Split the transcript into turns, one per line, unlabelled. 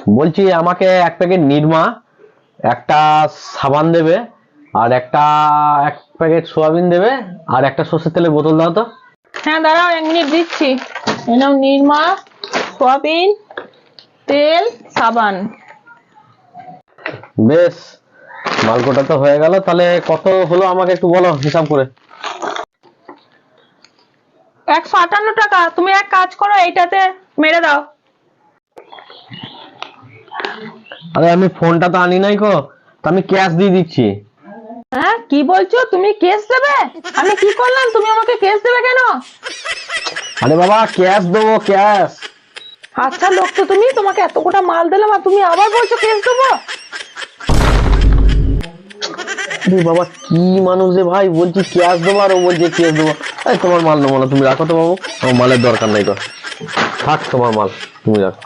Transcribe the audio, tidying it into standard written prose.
বলছি আমাকে এক প্যাকেট নিরমা, একটা সাবান দেবে, আর এক প্যাকেট সোয়াবিন দেবে, আর একটা সর্ষের তেলের বোতল দাও তো।
হ্যাঁ দাঁড়াও, 1 মিনিট দিচ্ছি। এই নাও নিরমা, সোয়াবিন তেল, সাবান।
বেশ, মালকোটা তো হয়ে গেল। তাহলে কত হলো আমাকে একটু বলো হিসাব করে।
158 টাকা। তুমি এক কাজ করো, এইটাতে মেরে দাও।
আরে আমি ফোনটা তো আনি নাই গো, তো আমি ক্যাশ দিয়ে দিচ্ছি।
হ্যাঁ কি বলছো? তুমি কেস দেবে? আমি কি করলাম, তুমি আমাকে কেস দেবে কেন?
আরে বাবা, ক্যাশ দেবো, ক্যাশ।
আচ্ছা লোক তো তুমি, তোমাকে এত গোটা মাল দিলাম আর তুমি আবার বলছো কেস দেবো?
আরে বাবা, কি মানুষ রে ভাই, বলছি ক্যাশ দেবো আর ও বলছে ক্যাশ দেবো। এই তোমার মাল নেবো না, তুমি রাখো তো বাবু, আমার মালের দরকার নাই তো। থাক তোমার মাল, তুমি রাখো।